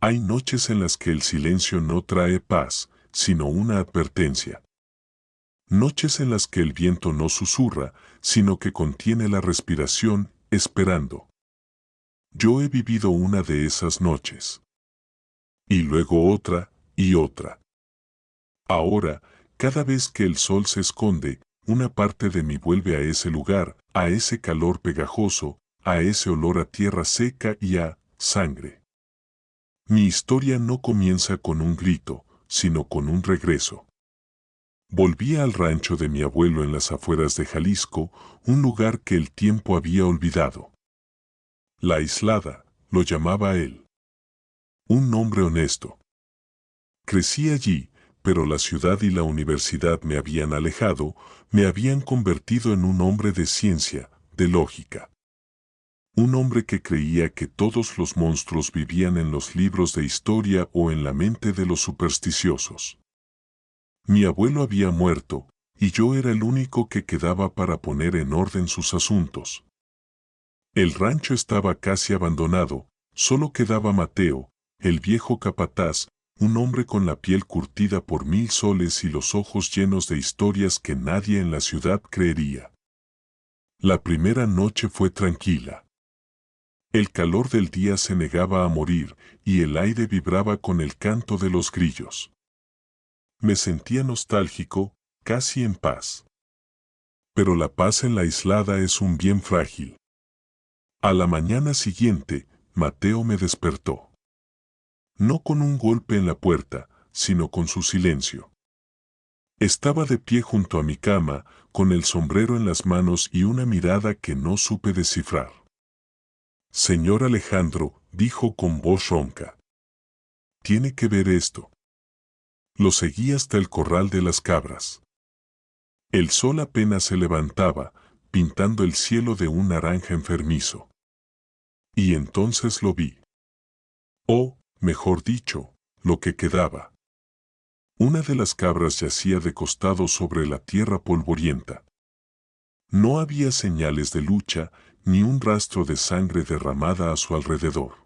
Hay noches en las que el silencio no trae paz, sino una advertencia. Noches en las que el viento no susurra, sino que contiene la respiración, esperando. Yo he vivido una de esas noches. Y luego otra, y otra. Ahora, cada vez que el sol se esconde, una parte de mí vuelve a ese lugar, a ese calor pegajoso, a ese olor a tierra seca y a sangre. Mi historia no comienza con un grito, sino con un regreso. Volví al rancho de mi abuelo en las afueras de Jalisco, un lugar que el tiempo había olvidado. La Islada, lo llamaba él. Un nombre honesto. Crecí allí, pero la ciudad y la universidad me habían alejado, me habían convertido en un hombre de ciencia, de lógica. Un hombre que creía que todos los monstruos vivían en los libros de historia o en la mente de los supersticiosos. Mi abuelo había muerto, y yo era el único que quedaba para poner en orden sus asuntos. El rancho estaba casi abandonado, solo quedaba Mateo, el viejo capataz, un hombre con la piel curtida por 1000 soles y los ojos llenos de historias que nadie en la ciudad creería. La primera noche fue tranquila. El calor del día se negaba a morir y el aire vibraba con el canto de los grillos. Me sentía nostálgico, casi en paz. Pero la paz en la Islada es un bien frágil. A la mañana siguiente, Mateo me despertó. No con un golpe en la puerta, sino con su silencio. Estaba de pie junto a mi cama, con el sombrero en las manos y una mirada que no supe descifrar. Señor Alejandro, dijo con voz ronca. Tiene que ver esto. Lo seguí hasta el corral de las cabras. El sol apenas se levantaba, pintando el cielo de un naranja enfermizo. Y entonces lo vi. O, mejor dicho, lo que quedaba. Una de las cabras yacía de costado sobre la tierra polvorienta. No había señales de lucha, ni un rastro de sangre derramada a su alrededor.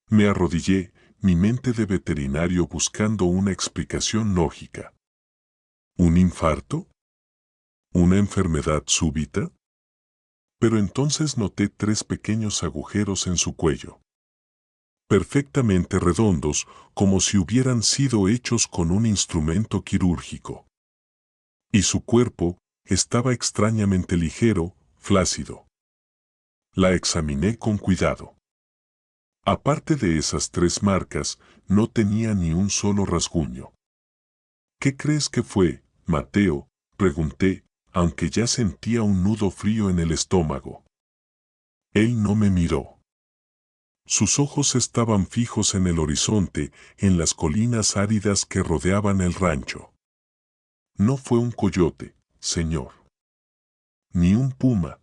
Me arrodillé, mi mente de veterinario buscando una explicación lógica. ¿Un infarto? ¿Una enfermedad súbita? Pero entonces noté 3 pequeños agujeros en su cuello. Perfectamente redondos, como si hubieran sido hechos con un instrumento quirúrgico. Y su cuerpo estaba extrañamente ligero, flácido. La examiné con cuidado. Aparte de esas 3 marcas, no tenía ni un solo rasguño. ¿Qué crees que fue, Mateo?, pregunté, aunque ya sentía un nudo frío en el estómago. Él no me miró. Sus ojos estaban fijos en el horizonte, en las colinas áridas que rodeaban el rancho. No fue un coyote, señor. Ni un puma.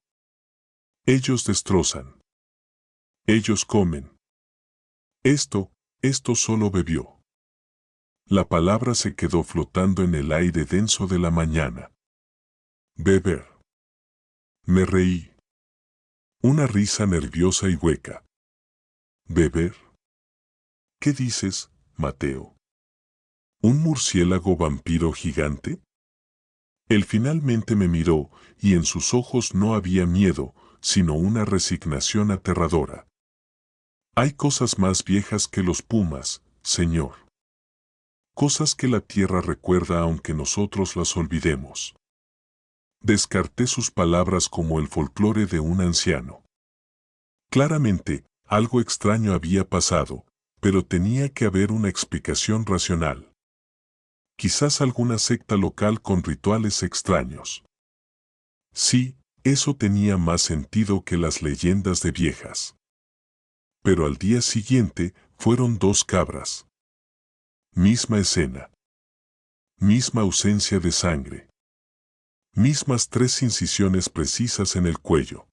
Ellos destrozan. Ellos comen. Esto solo bebió. La palabra se quedó flotando en el aire denso de la mañana. Beber. Me reí. Una risa nerviosa y hueca. ¿Beber? ¿Qué dices, Mateo? ¿Un murciélago vampiro gigante? Él finalmente me miró, y en sus ojos no había miedo, sino una resignación aterradora. Hay cosas más viejas que los pumas, señor. Cosas que la tierra recuerda aunque nosotros las olvidemos. Descarté sus palabras como el folclore de un anciano. Claramente, algo extraño había pasado, pero tenía que haber una explicación racional. Quizás alguna secta local con rituales extraños. Sí, eso tenía más sentido que las leyendas de viejas. Pero al día siguiente fueron 2 cabras. Misma escena. Misma ausencia de sangre. Mismas 3 incisiones precisas en el cuello.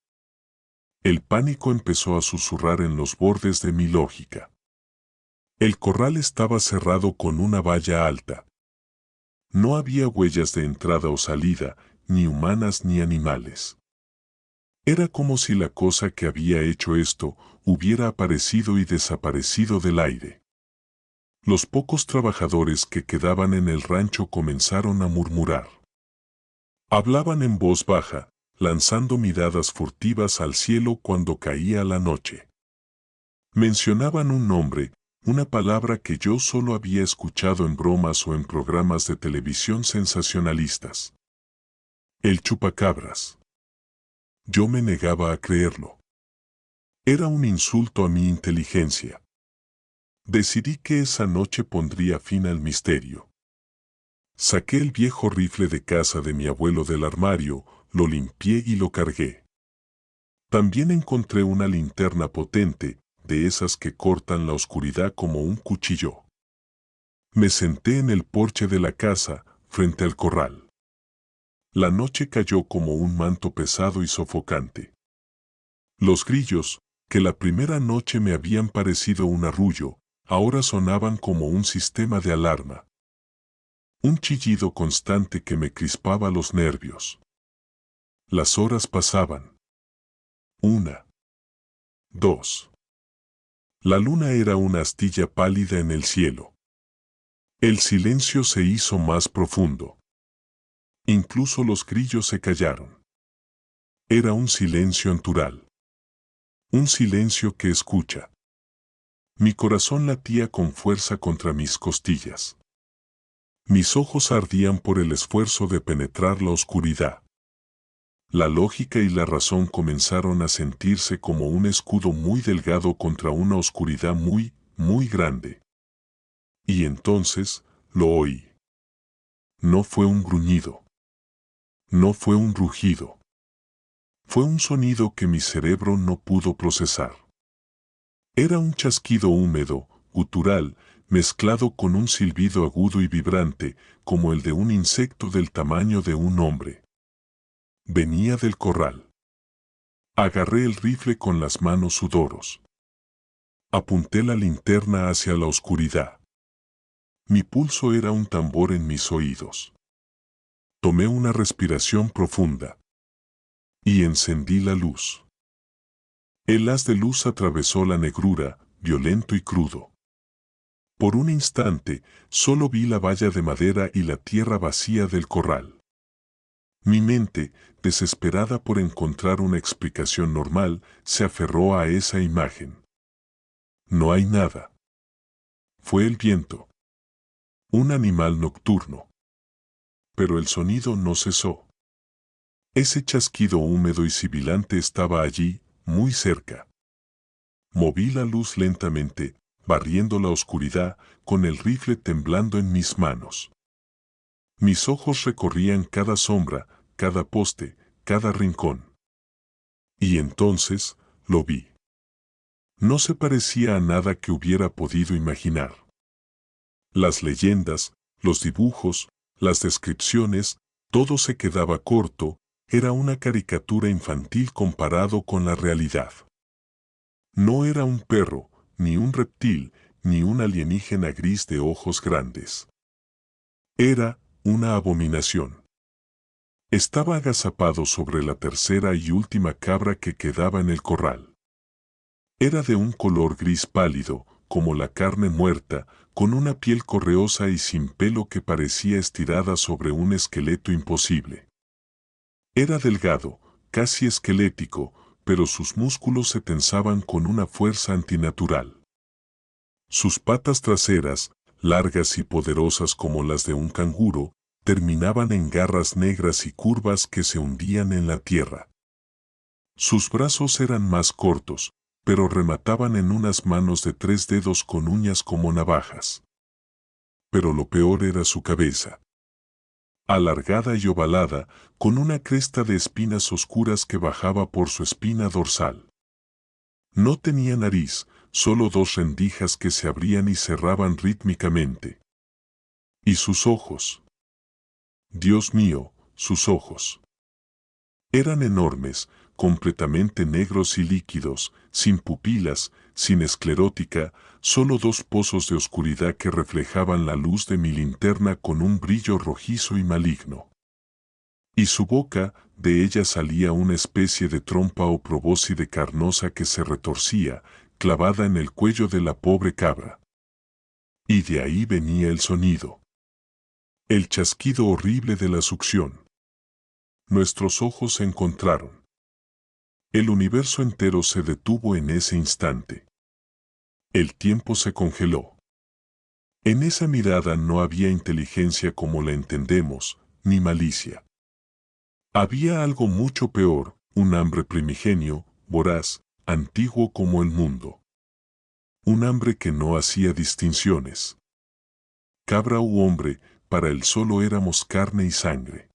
El pánico empezó a susurrar en los bordes de mi lógica. El corral estaba cerrado con una valla alta. No había huellas de entrada o salida, ni humanas ni animales. Era como si la cosa que había hecho esto hubiera aparecido y desaparecido del aire. Los pocos trabajadores que quedaban en el rancho comenzaron a murmurar. Hablaban en voz baja, lanzando miradas furtivas al cielo cuando caía la noche. Mencionaban un nombre, una palabra que yo solo había escuchado en bromas o en programas de televisión sensacionalistas. El chupacabras. Yo me negaba a creerlo. Era un insulto a mi inteligencia. Decidí que esa noche pondría fin al misterio. Saqué el viejo rifle de caza de mi abuelo del armario, lo limpié y lo cargué. También encontré una linterna potente, de esas que cortan la oscuridad como un cuchillo. Me senté en el porche de la casa, frente al corral. La noche cayó como un manto pesado y sofocante. Los grillos, que la primera noche me habían parecido un arrullo, ahora sonaban como un sistema de alarma. Un chillido constante que me crispaba los nervios. Las horas pasaban. 1, 2. La luna era una astilla pálida en el cielo. El silencio se hizo más profundo. Incluso los grillos se callaron. Era un silencio natural. Un silencio que escucha. Mi corazón latía con fuerza contra mis costillas. Mis ojos ardían por el esfuerzo de penetrar la oscuridad. La lógica y la razón comenzaron a sentirse como un escudo muy delgado contra una oscuridad muy, muy grande. Y entonces, lo oí. No fue un gruñido. No fue un rugido. Fue un sonido que mi cerebro no pudo procesar. Era un chasquido húmedo, gutural, mezclado con un silbido agudo y vibrante, como el de un insecto del tamaño de un hombre. Venía del corral. Agarré el rifle con las manos sudoros. Apunté la linterna hacia la oscuridad. Mi pulso era un tambor en mis oídos. Tomé una respiración profunda. Y encendí la luz. El haz de luz atravesó la negrura, violento y crudo. Por un instante, solo vi la valla de madera y la tierra vacía del corral. Mi mente, desesperada por encontrar una explicación normal, se aferró a esa imagen. No hay nada. Fue el viento. Un animal nocturno. Pero el sonido no cesó. Ese chasquido húmedo y sibilante estaba allí, muy cerca. Moví la luz lentamente, barriendo la oscuridad, con el rifle temblando en mis manos. Mis ojos recorrían cada sombra, cada poste, cada rincón. Y entonces, lo vi. No se parecía a nada que hubiera podido imaginar. Las leyendas, los dibujos, las descripciones, todo se quedaba corto, era una caricatura infantil comparado con la realidad. No era un perro, ni un reptil, ni un alienígena gris de ojos grandes. Era una abominación. Estaba agazapado sobre la tercera y última cabra que quedaba en el corral. Era de un color gris pálido, como la carne muerta, con una piel correosa y sin pelo que parecía estirada sobre un esqueleto imposible. Era delgado, casi esquelético, pero sus músculos se tensaban con una fuerza antinatural. Sus patas traseras, largas y poderosas como las de un canguro, terminaban en garras negras y curvas que se hundían en la tierra. Sus brazos eran más cortos, pero remataban en unas manos de 3 dedos con uñas como navajas. Pero lo peor era su cabeza. Alargada y ovalada, con una cresta de espinas oscuras que bajaba por su espina dorsal. No tenía nariz, solo 2 rendijas que se abrían y cerraban rítmicamente. ¿Y sus ojos? Dios mío, sus ojos. Eran enormes, completamente negros y líquidos, sin pupilas, sin esclerótica, solo 2 pozos de oscuridad que reflejaban la luz de mi linterna con un brillo rojizo y maligno. Y su boca, de ella salía una especie de trompa o probóscide carnosa que se retorcía, clavada en el cuello de la pobre cabra. Y de ahí venía el sonido. El chasquido horrible de la succión. Nuestros ojos se encontraron. El universo entero se detuvo en ese instante. El tiempo se congeló. En esa mirada no había inteligencia como la entendemos, ni malicia. Había algo mucho peor, un hambre primigenio, voraz, antiguo como el mundo. Un hambre que no hacía distinciones. Cabra u hombre, para él solo éramos carne y sangre.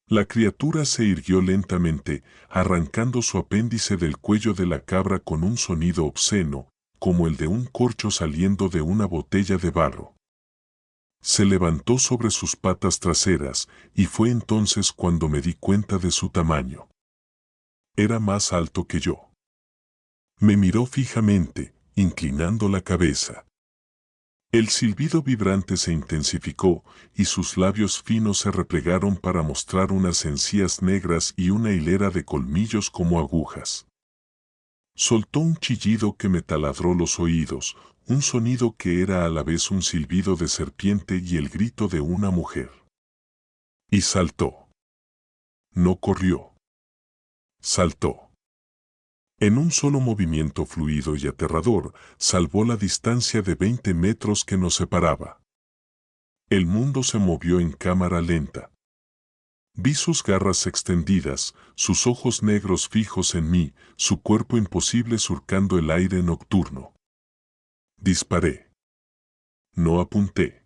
La criatura se irguió lentamente, arrancando su apéndice del cuello de la cabra con un sonido obsceno, como el de un corcho saliendo de una botella de barro. Se levantó sobre sus patas traseras, y fue entonces cuando me di cuenta de su tamaño. Era más alto que yo. Me miró fijamente, inclinando la cabeza. El silbido vibrante se intensificó, y sus labios finos se replegaron para mostrar unas encías negras y una hilera de colmillos como agujas. Soltó un chillido que me taladró los oídos, un sonido que era a la vez un silbido de serpiente y el grito de una mujer. Y saltó. No corrió. Saltó. En un solo movimiento fluido y aterrador, salvó la distancia de 20 metros que nos separaba. El mundo se movió en cámara lenta. Vi sus garras extendidas, sus ojos negros fijos en mí, su cuerpo imposible surcando el aire nocturno. Disparé. No apunté.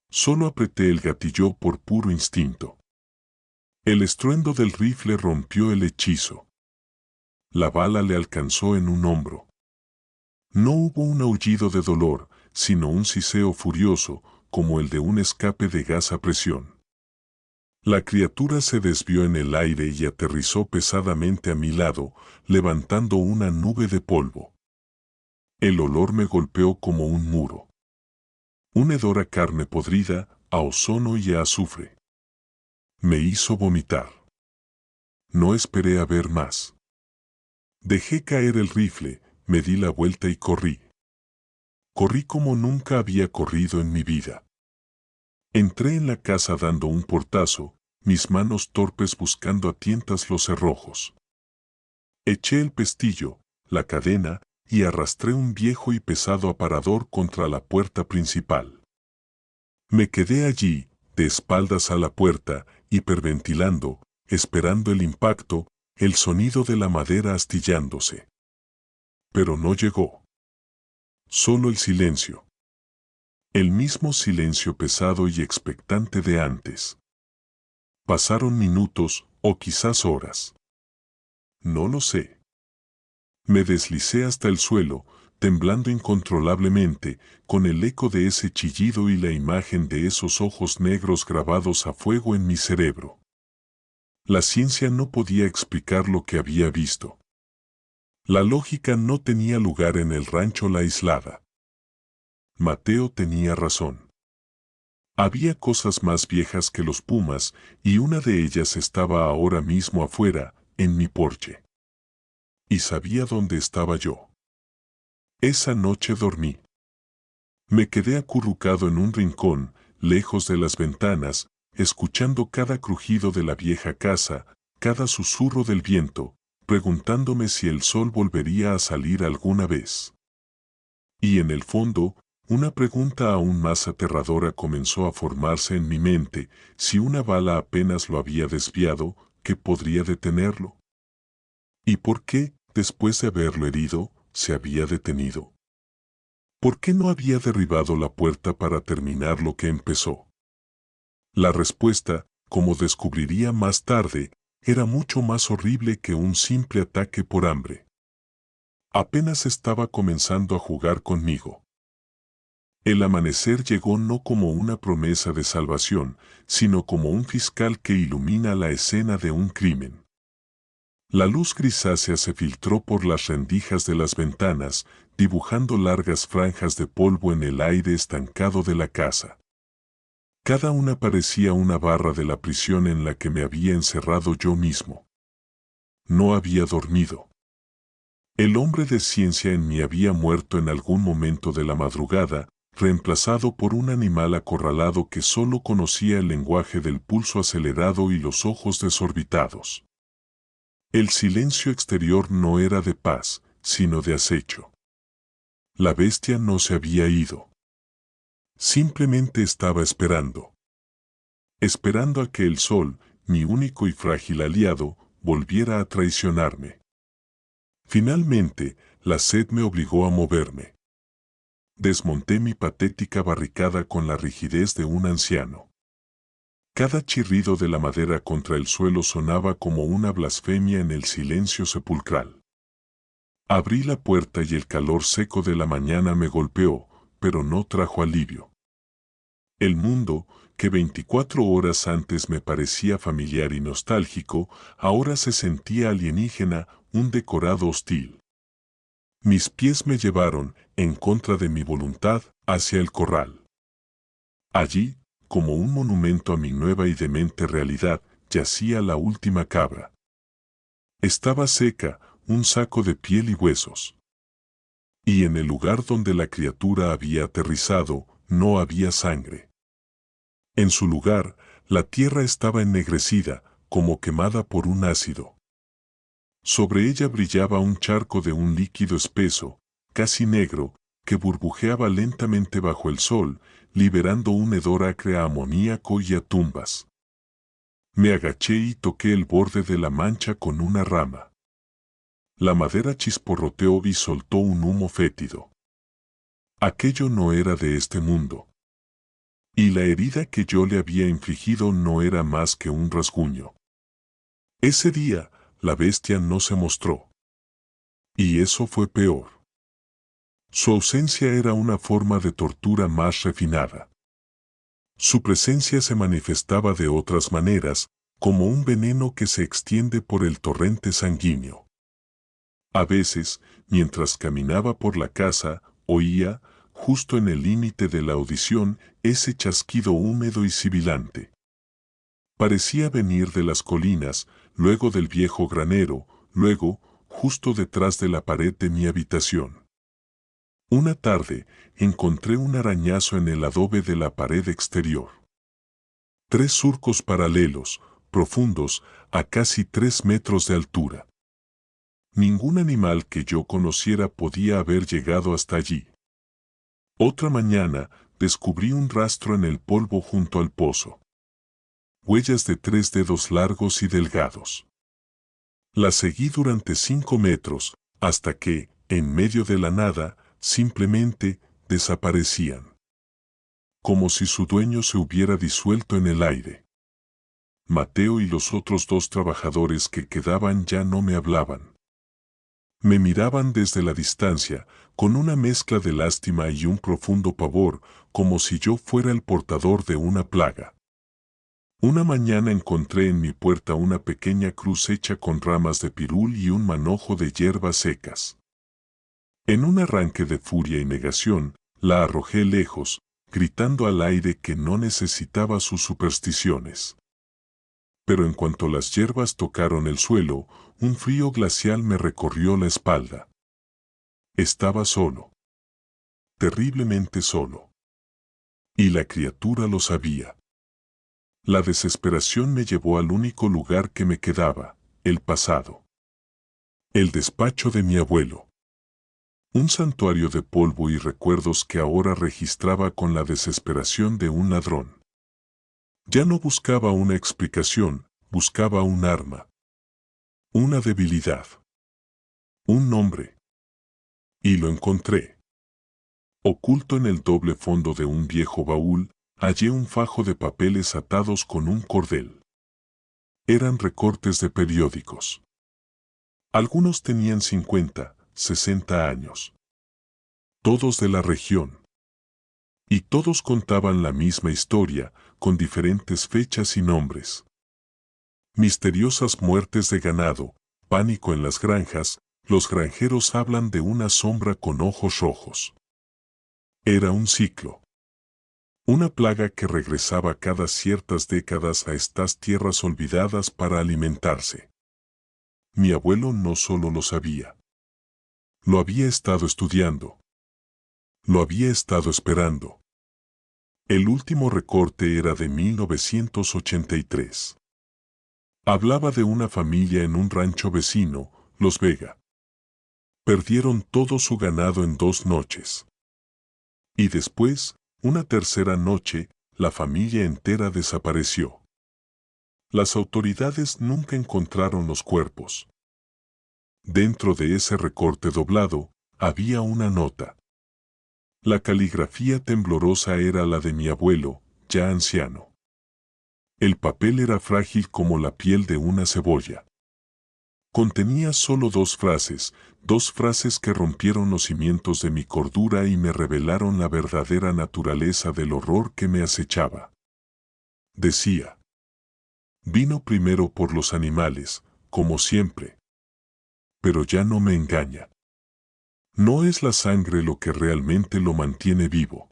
Solo apreté el gatillo por puro instinto. El estruendo del rifle rompió el hechizo. La bala le alcanzó en un hombro. No hubo un aullido de dolor, sino un siseo furioso, como el de un escape de gas a presión. La criatura se desvió en el aire y aterrizó pesadamente a mi lado, levantando una nube de polvo. El olor me golpeó como un muro. Un hedor a carne podrida, a ozono y a azufre. Me hizo vomitar. No esperé a ver más. Dejé caer el rifle, me di la vuelta y corrí. Corrí como nunca había corrido en mi vida. Entré en la casa dando un portazo, mis manos torpes buscando a tientas los cerrojos. Eché el pestillo, la cadena, y arrastré un viejo y pesado aparador contra la puerta principal. Me quedé allí, de espaldas a la puerta, hiperventilando, esperando el impacto, el sonido de la madera astillándose. Pero no llegó. Solo el silencio. El mismo silencio pesado y expectante de antes. Pasaron minutos, o quizás horas. No lo sé. Me deslicé hasta el suelo, temblando incontrolablemente, con el eco de ese chillido y la imagen de esos ojos negros grabados a fuego en mi cerebro. La ciencia no podía explicar lo que había visto. La lógica no tenía lugar en el rancho La Aislada. Mateo tenía razón. Había cosas más viejas que los pumas, y una de ellas estaba ahora mismo afuera, en mi porche. Y sabía dónde estaba yo. Esa noche dormí. Me quedé acurrucado en un rincón, lejos de las ventanas, escuchando cada crujido de la vieja casa, cada susurro del viento, preguntándome si el sol volvería a salir alguna vez. Y en el fondo, una pregunta aún más aterradora comenzó a formarse en mi mente: si una bala apenas lo había desviado, ¿qué podría detenerlo? ¿Y por qué, después de haberlo herido, se había detenido? ¿Por qué no había derribado la puerta para terminar lo que empezó? La respuesta, como descubriría más tarde, era mucho más horrible que un simple ataque por hambre. Apenas estaba comenzando a jugar conmigo. El amanecer llegó no como una promesa de salvación, sino como un fiscal que ilumina la escena de un crimen. La luz grisácea se filtró por las rendijas de las ventanas, dibujando largas franjas de polvo en el aire estancado de la casa. Cada una parecía una barra de la prisión en la que me había encerrado yo mismo. No había dormido. El hombre de ciencia en mí había muerto en algún momento de la madrugada, reemplazado por un animal acorralado que solo conocía el lenguaje del pulso acelerado y los ojos desorbitados. El silencio exterior no era de paz, sino de acecho. La bestia no se había ido. Simplemente estaba esperando. Esperando a que el sol, mi único y frágil aliado, volviera a traicionarme. Finalmente, la sed me obligó a moverme. Desmonté mi patética barricada con la rigidez de un anciano. Cada chirrido de la madera contra el suelo sonaba como una blasfemia en el silencio sepulcral. Abrí la puerta y el calor seco de la mañana me golpeó, pero no trajo alivio. El mundo, que 24 horas antes me parecía familiar y nostálgico, ahora se sentía alienígena, un decorado hostil. Mis pies me llevaron, en contra de mi voluntad, hacia el corral. Allí, como un monumento a mi nueva y demente realidad, yacía la última cabra. Estaba seca, un saco de piel y huesos. Y en el lugar donde la criatura había aterrizado, no había sangre. En su lugar, la tierra estaba ennegrecida, como quemada por un ácido. Sobre ella brillaba un charco de un líquido espeso, casi negro, que burbujeaba lentamente bajo el sol, liberando un hedor acre a amoníaco y a tumbas. Me agaché y toqué el borde de la mancha con una rama. La madera chisporroteó y soltó un humo fétido. Aquello no era de este mundo. Y la herida que yo le había infligido no era más que un rasguño. Ese día, la bestia no se mostró. Y eso fue peor. Su ausencia era una forma de tortura más refinada. Su presencia se manifestaba de otras maneras, como un veneno que se extiende por el torrente sanguíneo. A veces, mientras caminaba por la casa, oía, justo en el límite de la audición, ese chasquido húmedo y sibilante. Parecía venir de las colinas, luego del viejo granero, luego, justo detrás de la pared de mi habitación. Una tarde, encontré un arañazo en el adobe de la pared exterior. 3 surcos paralelos, profundos, a casi 3 metros de altura. Ningún animal que yo conociera podía haber llegado hasta allí. Otra mañana, descubrí un rastro en el polvo junto al pozo. Huellas de 3 dedos largos y delgados. La seguí durante 5 metros, hasta que, en medio de la nada, simplemente, desaparecían. Como si su dueño se hubiera disuelto en el aire. Mateo y los otros 2 trabajadores que quedaban ya no me hablaban. Me miraban desde la distancia, con una mezcla de lástima y un profundo pavor, como si yo fuera el portador de una plaga. Una mañana encontré en mi puerta una pequeña cruz hecha con ramas de pirul y un manojo de hierbas secas. En un arranque de furia y negación, la arrojé lejos, gritando al aire que no necesitaba sus supersticiones. Pero en cuanto las hierbas tocaron el suelo, un frío glacial me recorrió la espalda. Estaba solo. Terriblemente solo. Y la criatura lo sabía. La desesperación me llevó al único lugar que me quedaba, el pasado. El despacho de mi abuelo. Un santuario de polvo y recuerdos que ahora registraba con la desesperación de un ladrón. Ya no buscaba una explicación, buscaba un arma. Una debilidad. Un nombre. Y lo encontré. Oculto en el doble fondo de un viejo baúl, hallé un fajo de papeles atados con un cordel. Eran recortes de periódicos. Algunos tenían 50, 60 años. Todos de la región. Y todos contaban la misma historia, con diferentes fechas y nombres. Misteriosas muertes de ganado, pánico en las granjas, los granjeros hablan de una sombra con ojos rojos. Era un ciclo. Una plaga que regresaba cada ciertas décadas a estas tierras olvidadas para alimentarse. Mi abuelo no solo lo sabía. Lo había estado estudiando. Lo había estado esperando. El último recorte era de 1983. Hablaba de una familia en un rancho vecino, Los Vega. Perdieron todo su ganado en 2 noches. Y después, una tercera noche, la familia entera desapareció. Las autoridades nunca encontraron los cuerpos. Dentro de ese recorte doblado, había una nota. La caligrafía temblorosa era la de mi abuelo, ya anciano. El papel era frágil como la piel de una cebolla. Contenía solo 2 frases que rompieron los cimientos de mi cordura y me revelaron la verdadera naturaleza del horror que me acechaba. Decía: vino primero por los animales, como siempre. Pero ya no me engaña. No es la sangre lo que realmente lo mantiene vivo.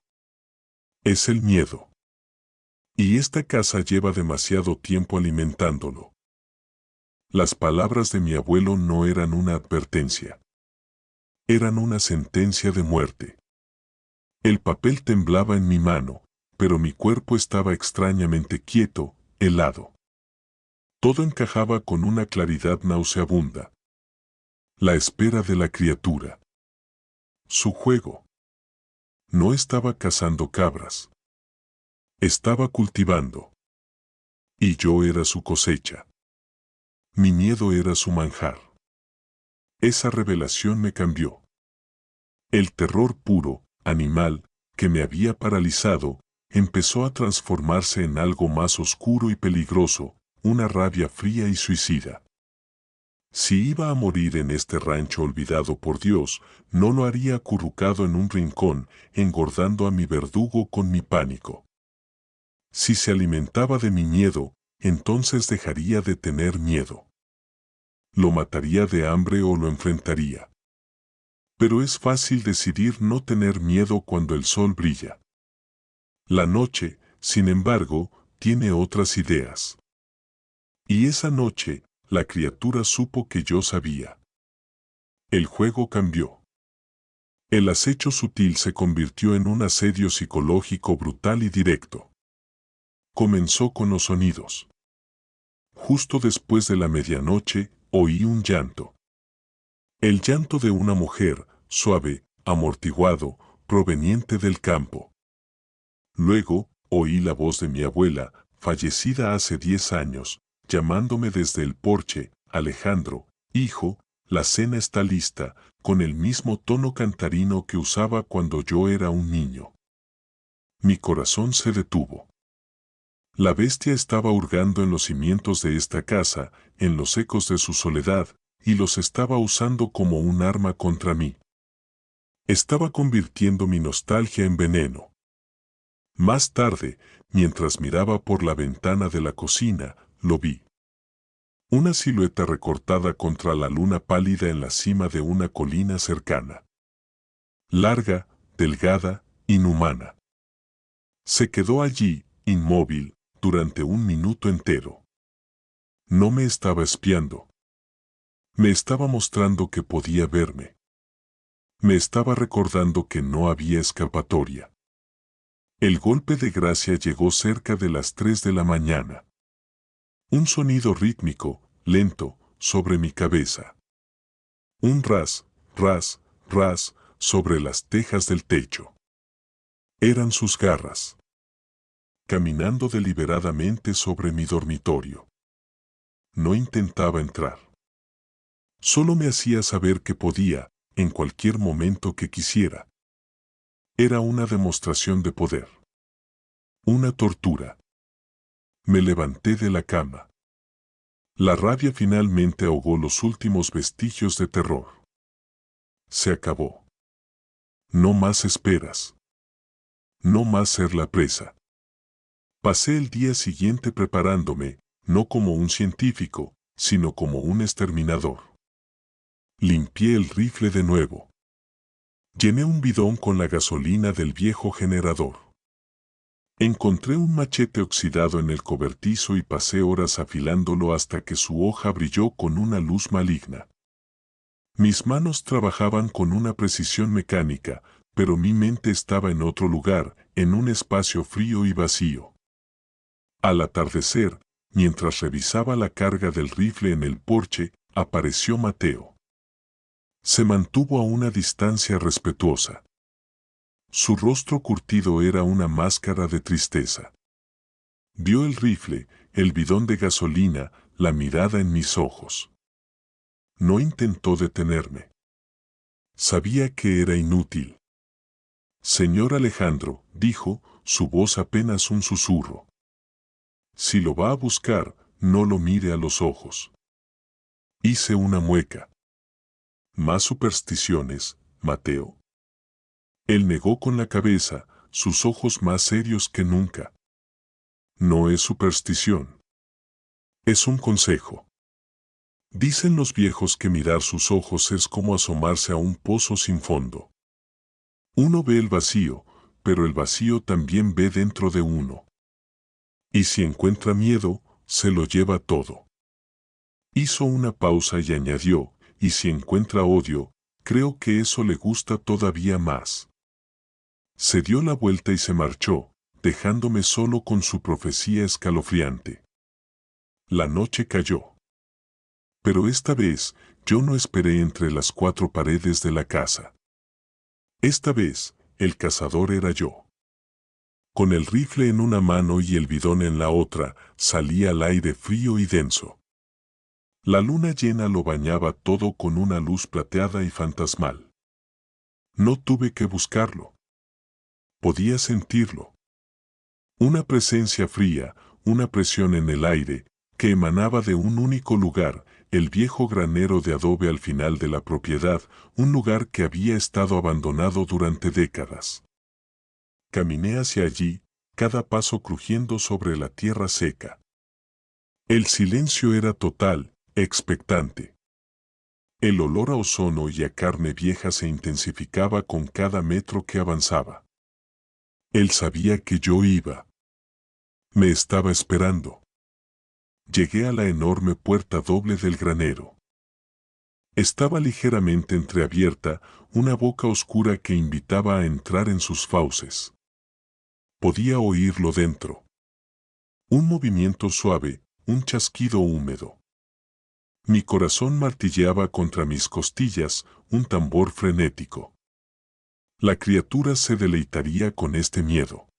Es el miedo. Y esta casa lleva demasiado tiempo alimentándolo. Las palabras de mi abuelo no eran una advertencia. Eran una sentencia de muerte. El papel temblaba en mi mano, pero mi cuerpo estaba extrañamente quieto, helado. Todo encajaba con una claridad nauseabunda. La espera de la criatura. Su juego. No estaba cazando cabras. Estaba cultivando. Y yo era su cosecha. Mi miedo era su manjar. Esa revelación me cambió. El terror puro, animal, que me había paralizado, empezó a transformarse en algo más oscuro y peligroso, una rabia fría y suicida. Si iba a morir en este rancho olvidado por Dios, no lo haría acurrucado en un rincón, engordando a mi verdugo con mi pánico. Si se alimentaba de mi miedo, entonces dejaría de tener miedo. Lo mataría de hambre o lo enfrentaría. Pero es fácil decidir no tener miedo cuando el sol brilla. La noche, sin embargo, tiene otras ideas. Y esa noche, la criatura supo que yo sabía. El juego cambió. El acecho sutil se convirtió en un asedio psicológico brutal y directo. Comenzó con los sonidos. Justo después de la medianoche, oí un llanto. El llanto de una mujer, suave, amortiguado, proveniente del campo. Luego, oí la voz de mi abuela, fallecida hace 10 años, llamándome desde el porche: Alejandro, hijo, la cena está lista, con el mismo tono cantarino que usaba cuando yo era un niño. Mi corazón se detuvo. La bestia estaba hurgando en los cimientos de esta casa, en los ecos de su soledad, y los estaba usando como un arma contra mí. Estaba convirtiendo mi nostalgia en veneno. Más tarde, mientras miraba por la ventana de la cocina, lo vi. Una silueta recortada contra la luna pálida en la cima de una colina cercana. Larga, delgada, inhumana. Se quedó allí, inmóvil, durante un minuto entero. No me estaba espiando. Me estaba mostrando que podía verme. Me estaba recordando que no había escapatoria. El golpe de gracia llegó cerca de las 3 de la mañana. Un sonido rítmico, lento, sobre mi cabeza. Un ras, ras, ras, sobre las tejas del techo. Eran sus garras. Caminando deliberadamente sobre mi dormitorio. No intentaba entrar. Solo me hacía saber que podía, en cualquier momento que quisiera. Era una demostración de poder. Una tortura. Me levanté de la cama. La rabia finalmente ahogó los últimos vestigios de terror. Se acabó. No más esperas. No más ser la presa. Pasé el día siguiente preparándome, no como un científico, sino como un exterminador. Limpié el rifle de nuevo. Llené un bidón con la gasolina del viejo generador. Encontré un machete oxidado en el cobertizo y pasé horas afilándolo hasta que su hoja brilló con una luz maligna. Mis manos trabajaban con una precisión mecánica, pero mi mente estaba en otro lugar, en un espacio frío y vacío. Al atardecer, mientras revisaba la carga del rifle en el porche, apareció Mateo. Se mantuvo a una distancia respetuosa. Su rostro curtido era una máscara de tristeza. Vio el rifle, el bidón de gasolina, la mirada en mis ojos. No intentó detenerme. Sabía que era inútil. Señor Alejandro, dijo, su voz apenas un susurro. Si lo va a buscar, no lo mire a los ojos. Hice una mueca. Más supersticiones, Mateo. Él negó con la cabeza, sus ojos más serios que nunca. No es superstición. Es un consejo. Dicen los viejos que mirar sus ojos es como asomarse a un pozo sin fondo. Uno ve el vacío, pero el vacío también ve dentro de uno. Y si encuentra miedo, se lo lleva todo. Hizo una pausa y añadió, y si encuentra odio, creo que eso le gusta todavía más. Se dio la vuelta y se marchó, dejándome solo con su profecía escalofriante. La noche cayó. Pero esta vez, yo no esperé entre las cuatro paredes de la casa. Esta vez, el cazador era yo. Con el rifle en una mano y el bidón en la otra, salí al aire frío y denso. La luna llena lo bañaba todo con una luz plateada y fantasmal. No tuve que buscarlo. Podía sentirlo. Una presencia fría, una presión en el aire, que emanaba de un único lugar, el viejo granero de adobe al final de la propiedad, un lugar que había estado abandonado durante décadas. Caminé hacia allí, cada paso crujiendo sobre la tierra seca. El silencio era total, expectante. El olor a ozono y a carne vieja se intensificaba con cada metro que avanzaba. Él sabía que yo iba. Me estaba esperando. Llegué a la enorme puerta doble del granero. Estaba ligeramente entreabierta, una boca oscura que invitaba a entrar en sus fauces. Podía oírlo dentro. Un movimiento suave, un chasquido húmedo. Mi corazón martilleaba contra mis costillas, un tambor frenético. La criatura se deleitaría con este miedo.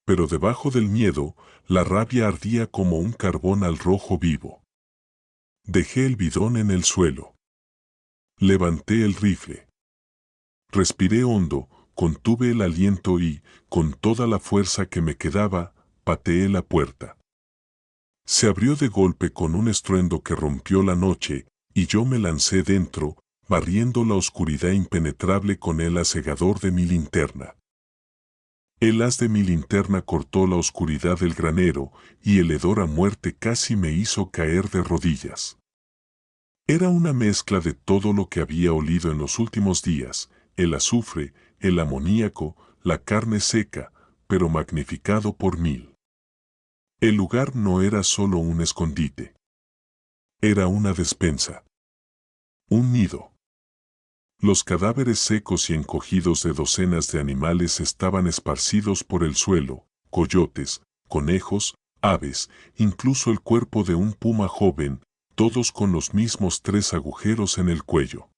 Pero debajo del miedo, la rabia ardía como un carbón al rojo vivo. Dejé el bidón en el suelo. Levanté el rifle. Respiré hondo, contuve el aliento y, con toda la fuerza que me quedaba, pateé la puerta. Se abrió de golpe con un estruendo que rompió la noche, y yo me lancé dentro, barriendo la oscuridad impenetrable con el asegador de mi linterna. El haz de mi linterna cortó la oscuridad del granero, y el hedor a muerte casi me hizo caer de rodillas. Era una mezcla de todo lo que había olido en los últimos días, el azufre, el amoníaco, la carne seca, pero magnificado por 1000. El lugar no era solo un escondite. Era una despensa. Un nido. Los cadáveres secos y encogidos de docenas de animales estaban esparcidos por el suelo, coyotes, conejos, aves, incluso el cuerpo de un puma joven, todos con los mismos 3 agujeros en el cuello.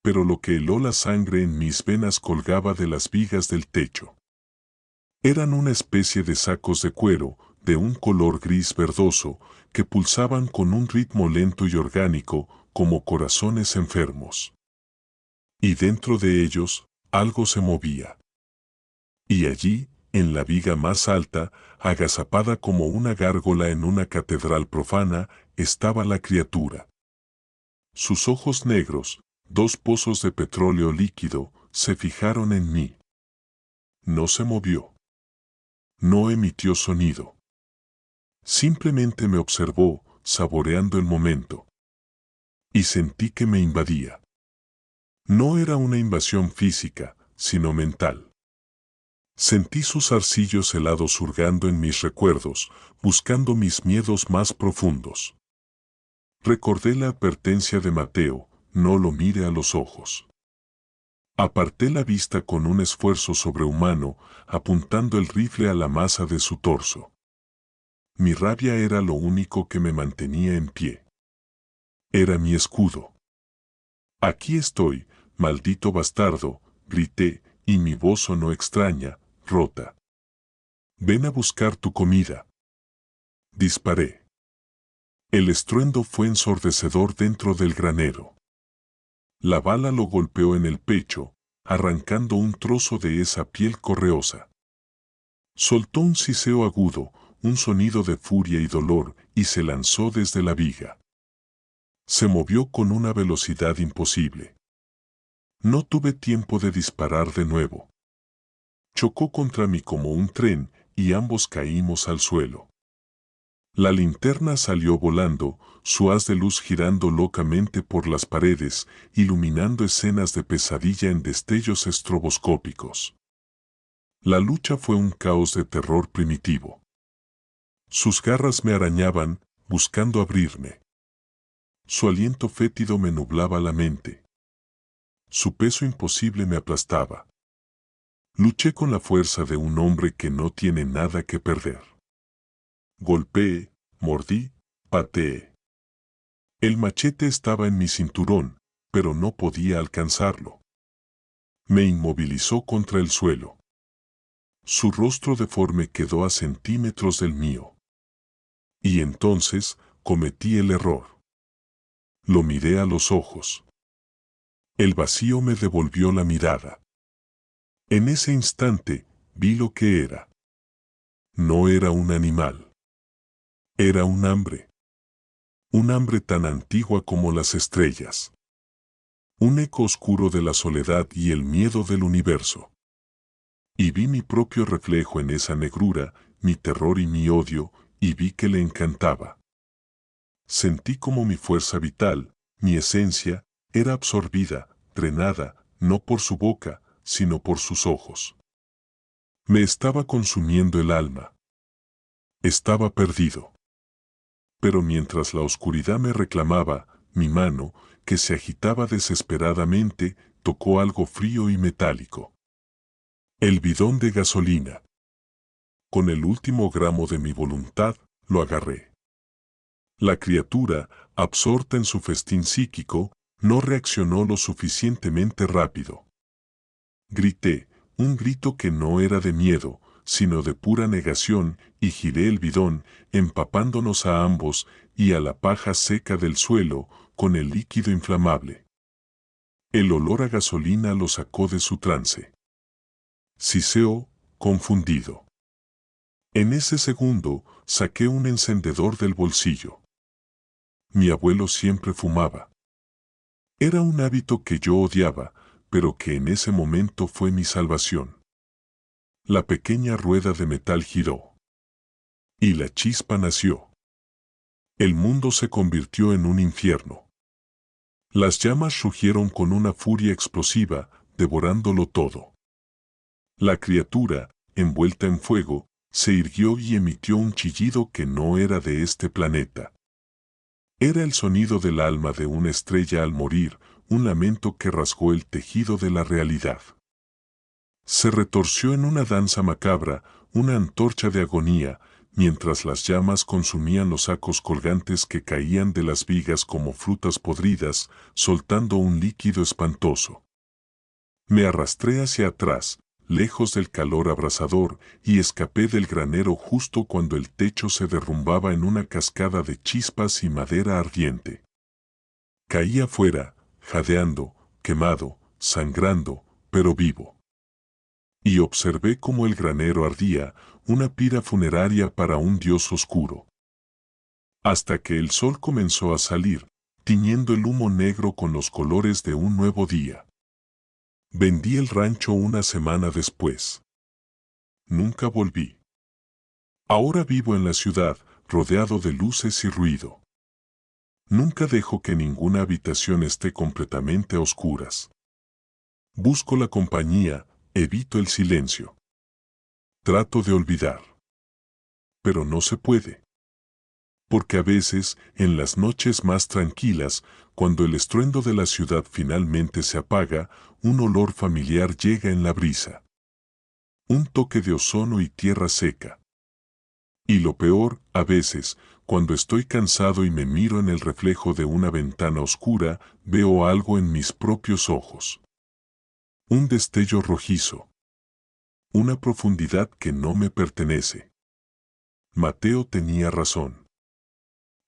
Pero lo que heló la sangre en mis venas colgaba de las vigas del techo. Eran una especie de sacos de cuero, de un color gris verdoso, que pulsaban con un ritmo lento y orgánico, como corazones enfermos. Y dentro de ellos, algo se movía. Y allí, en la viga más alta, agazapada como una gárgola en una catedral profana, estaba la criatura. Sus ojos negros, 2 pozos de petróleo líquido, se fijaron en mí. No se movió. No emitió sonido. Simplemente me observó, saboreando el momento. Y sentí que me invadía. No era una invasión física, sino mental. Sentí sus arcillos helados hurgando en mis recuerdos, buscando mis miedos más profundos. Recordé la advertencia de Mateo, no lo mire a los ojos. Aparté la vista con un esfuerzo sobrehumano, apuntando el rifle a la masa de su torso. Mi rabia era lo único que me mantenía en pie. Era mi escudo. Aquí estoy, maldito bastardo, grité, y mi voz sonó extraña, rota. Ven a buscar tu comida. Disparé. El estruendo fue ensordecedor dentro del granero. La bala lo golpeó en el pecho, arrancando un trozo de esa piel correosa. Soltó un siseo agudo, un sonido de furia y dolor, y se lanzó desde la viga. Se movió con una velocidad imposible. No tuve tiempo de disparar de nuevo. Chocó contra mí como un tren, y ambos caímos al suelo. La linterna salió volando, su haz de luz girando locamente por las paredes, iluminando escenas de pesadilla en destellos estroboscópicos. La lucha fue un caos de terror primitivo. Sus garras me arañaban, buscando abrirme. Su aliento fétido me nublaba la mente. Su peso imposible me aplastaba. Luché con la fuerza de un hombre que no tiene nada que perder. Golpeé, mordí, pateé. El machete estaba en mi cinturón, pero no podía alcanzarlo. Me inmovilizó contra el suelo. Su rostro deforme quedó a centímetros del mío. Y entonces cometí el error. Lo miré a los ojos. El vacío me devolvió la mirada. En ese instante vi lo que era. No era un animal. Era un hambre. Un hambre tan antigua como las estrellas. Un eco oscuro de la soledad y el miedo del universo. Y vi mi propio reflejo en esa negrura, mi terror y mi odio, y vi que le encantaba. Sentí como mi fuerza vital, mi esencia, era absorbida, drenada, no por su boca, sino por sus ojos. Me estaba consumiendo el alma. Estaba perdido. Pero mientras la oscuridad me reclamaba, mi mano, que se agitaba desesperadamente, tocó algo frío y metálico. El bidón de gasolina. Con el último gramo de mi voluntad, lo agarré. La criatura, absorta en su festín psíquico, no reaccionó lo suficientemente rápido. Grité, un grito que no era de miedo, sino de pura negación, y giré el bidón, empapándonos a ambos y a la paja seca del suelo con el líquido inflamable. El olor a gasolina lo sacó de su trance. Siseó, confundido. En ese segundo, saqué un encendedor del bolsillo. Mi abuelo siempre fumaba. Era un hábito que yo odiaba, pero que en ese momento fue mi salvación. La pequeña rueda de metal giró. Y la chispa nació. El mundo se convirtió en un infierno. Las llamas rugieron con una furia explosiva, devorándolo todo. La criatura, envuelta en fuego, se irguió y emitió un chillido que no era de este planeta. Era el sonido del alma de una estrella al morir, un lamento que rasgó el tejido de la realidad. Se retorció en una danza macabra, una antorcha de agonía, mientras las llamas consumían los sacos colgantes que caían de las vigas como frutas podridas, soltando un líquido espantoso. Me arrastré hacia atrás, lejos del calor abrasador, y escapé del granero justo cuando el techo se derrumbaba en una cascada de chispas y madera ardiente. Caí afuera, jadeando, quemado, sangrando, pero vivo. Y observé cómo el granero ardía, una pira funeraria para un dios oscuro. Hasta que el sol comenzó a salir, tiñendo el humo negro con los colores de un nuevo día. Vendí el rancho una semana después. Nunca volví. Ahora vivo en la ciudad, rodeado de luces y ruido. Nunca dejo que ninguna habitación esté completamente a oscuras. Busco la compañía, evito el silencio. Trato de olvidar. Pero no se puede. Porque a veces, en las noches más tranquilas, cuando el estruendo de la ciudad finalmente se apaga, un olor familiar llega en la brisa. Un toque de ozono y tierra seca. Y lo peor, a veces, cuando estoy cansado y me miro en el reflejo de una ventana oscura, veo algo en mis propios ojos. Un destello rojizo. Una profundidad que no me pertenece. Mateo tenía razón.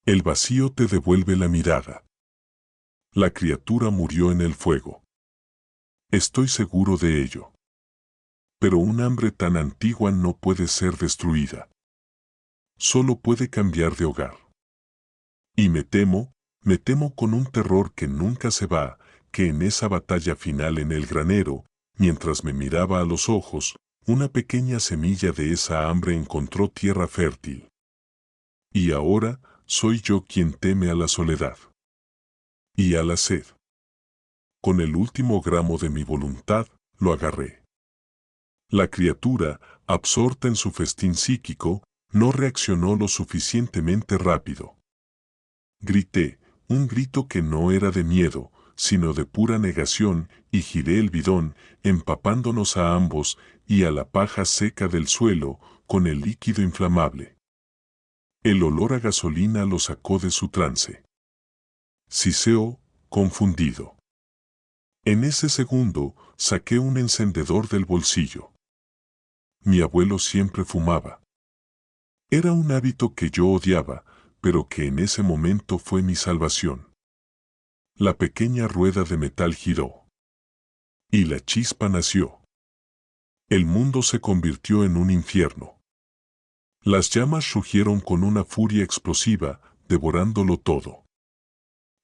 El vacío te devuelve la mirada. La criatura murió en el fuego. Estoy seguro de ello. Pero un hambre tan antigua no puede ser destruida. Solo puede cambiar de hogar. Y me temo con un terror que nunca se va, que en esa batalla final en el granero, mientras me miraba a los ojos, una pequeña semilla de esa hambre encontró tierra fértil. Y ahora, soy yo quien teme a la soledad. Y a la sed. Con el último gramo de mi voluntad, lo agarré. La criatura, absorta en su festín psíquico, no reaccionó lo suficientemente rápido. Grité, un grito que no era de miedo, sino de pura negación, y giré el bidón, empapándonos a ambos y a la paja seca del suelo, con el líquido inflamable. El olor a gasolina lo sacó de su trance. Siseó, confundido. En ese segundo, saqué un encendedor del bolsillo. Mi abuelo siempre fumaba. Era un hábito que yo odiaba, pero que en ese momento fue mi salvación. La pequeña rueda de metal giró. Y la chispa nació. El mundo se convirtió en un infierno. Las llamas rugieron con una furia explosiva, devorándolo todo.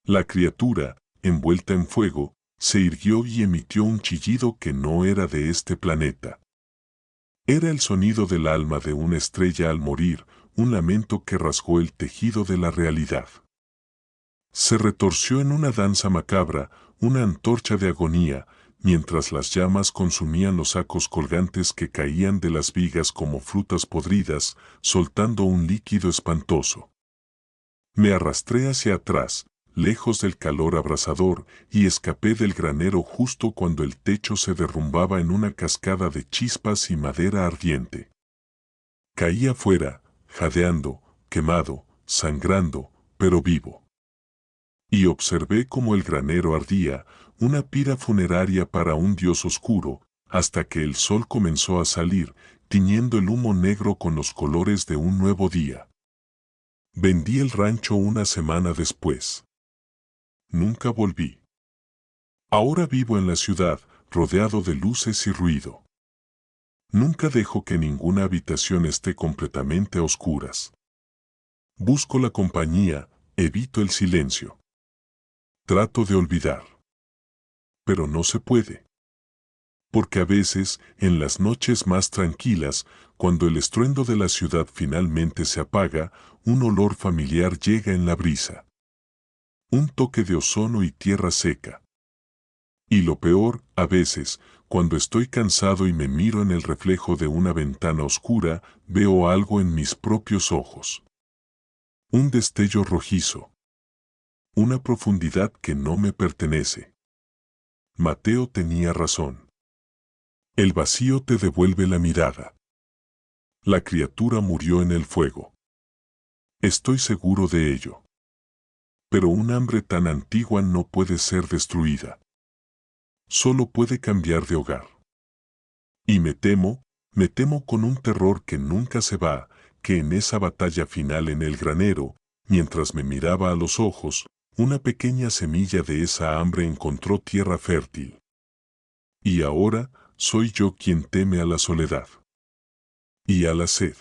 La criatura, envuelta en fuego, se irguió y emitió un chillido que no era de este planeta. Era el sonido del alma de una estrella al morir, un lamento que rasgó el tejido de la realidad. Se retorció en una danza macabra, una antorcha de agonía, mientras las llamas consumían los sacos colgantes que caían de las vigas como frutas podridas, soltando un líquido espantoso. Me arrastré hacia atrás, lejos del calor abrasador, y escapé del granero justo cuando el techo se derrumbaba en una cascada de chispas y madera ardiente. Caí afuera, jadeando, quemado, sangrando, pero vivo. Y observé cómo el granero ardía, una pira funeraria para un dios oscuro, hasta que el sol comenzó a salir, tiñendo el humo negro con los colores de un nuevo día. Vendí el rancho una semana después. Nunca volví. Ahora vivo en la ciudad, rodeado de luces y ruido. Nunca dejo que ninguna habitación esté completamente a oscuras. Busco la compañía, evito el silencio. Trato de olvidar. Pero no se puede. Porque a veces, en las noches más tranquilas, cuando el estruendo de la ciudad finalmente se apaga, un olor familiar llega en la brisa. Un toque de ozono y tierra seca. Y lo peor, a veces, cuando estoy cansado y me miro en el reflejo de una ventana oscura, veo algo en mis propios ojos. Un destello rojizo. Una profundidad que no me pertenece. Mateo tenía razón. El vacío te devuelve la mirada. La criatura murió en el fuego. Estoy seguro de ello. Pero un hambre tan antigua no puede ser destruida. Solo puede cambiar de hogar. Y me temo con un terror que nunca se va, que en esa batalla final en el granero, mientras me miraba a los ojos, una pequeña semilla de esa hambre encontró tierra fértil. Y ahora, soy yo quien teme a la soledad. Y a la sed.